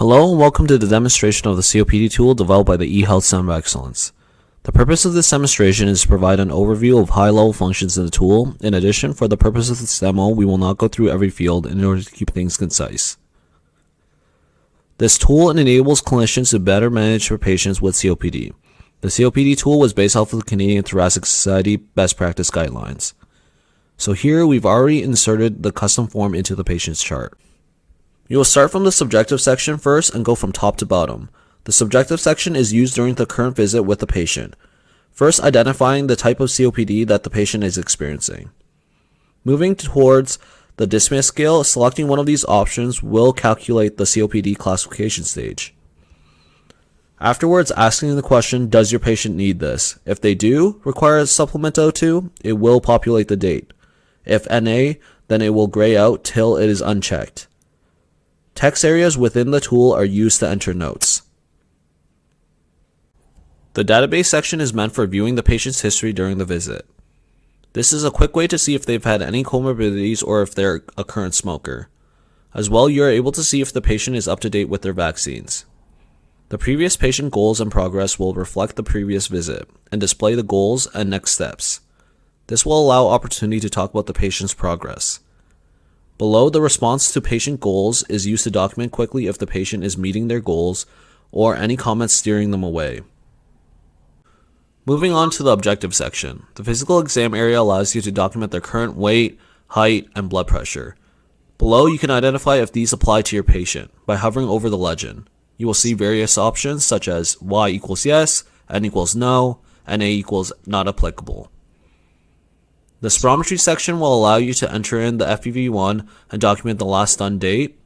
Hello and welcome to the demonstration of the COPD tool developed by the eHealth Center of Excellence. The purpose of this demonstration is to provide an overview of high-level functions in the tool. In addition, for the purpose of this demo, we will not go through every field in order to keep things concise. This tool enables clinicians to better manage their patients with COPD. The COPD tool was based off of the Canadian Thoracic Society best practice guidelines. So here we've already inserted the custom form into the patient's chart. You will start from the subjective section first and go from top to bottom. The subjective section is used during the current visit with the patient, first identifying the type of COPD that the patient is experiencing. Moving towards the dyspnea scale, selecting one of these options will calculate the COPD classification stage. Afterwards, asking the question, does your patient need this? If they do require a supplement O2, it will populate the date. If NA, then it will gray out till it is unchecked. Text areas within the tool are used to enter notes. The database section is meant for viewing the patient's history during the visit. This is a quick way to see if they've had any comorbidities or if they're a current smoker. As well, you are able to see if the patient is up to date with their vaccines. The previous patient goals and progress will reflect the previous visit and display the goals and next steps. This will allow opportunity to talk about the patient's progress. Below, the response to patient goals is used to document quickly if the patient is meeting their goals or any comments steering them away. Moving on to the objective section, the physical exam area allows you to document their current weight, height, and blood pressure. Below, you can identify if these apply to your patient by hovering over the legend. You will see various options such as Y equals yes, N equals no, and A equals not applicable. The spirometry section will allow you to enter in the FEV1 and document the last done date.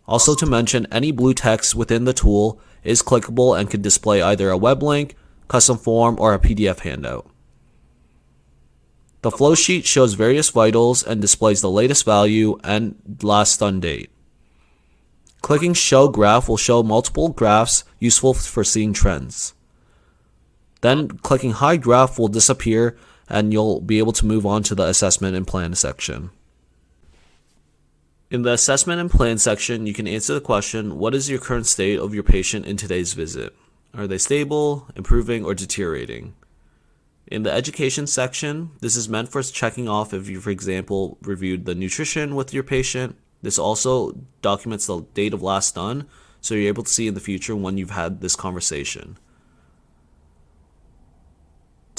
Also to mention, any blue text within the tool is clickable and can display either a web link, custom form, or a PDF handout. The flow sheet shows various vitals and displays the latest value and last done date. Clicking Show Graph will show multiple graphs useful for seeing trends. Then clicking Hide Graph will disappear and you'll be able to move on to the Assessment and Plan section. In the Assessment and Plan section, you can answer the question, what is your current state of your patient in today's visit? Are they stable, improving, or deteriorating? In the Education section, this is meant for checking off if you, for example, reviewed the nutrition with your patient. This also documents the date of last done, so you're able to see in the future when you've had this conversation.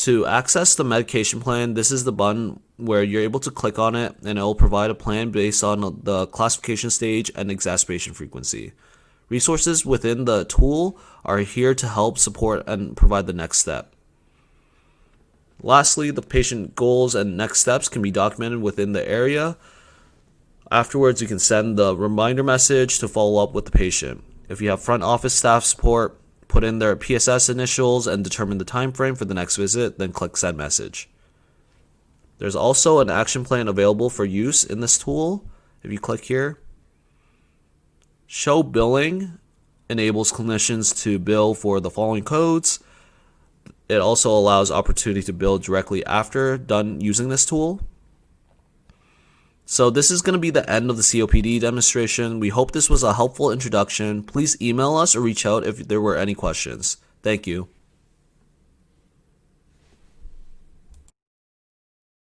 To access the medication plan, this is the button where you're able to click on it and it will provide a plan based on the classification stage and exacerbation frequency. Resources within the tool are here to help support and provide the next step. Lastly, the patient goals and next steps can be documented within the area. Afterwards, you can send the reminder message to follow up with the patient. If you have front office staff support, put in their PSS initials and determine the time frame for the next visit, then click Send Message. There's also an action plan available for use in this tool. If you click here, Show Billing enables clinicians to bill for the following codes. It also allows opportunity to bill directly after done using this tool. So this is going to be the end of the COPD demonstration. We hope this was a helpful introduction. Please email us or reach out if there were any questions. Thank you.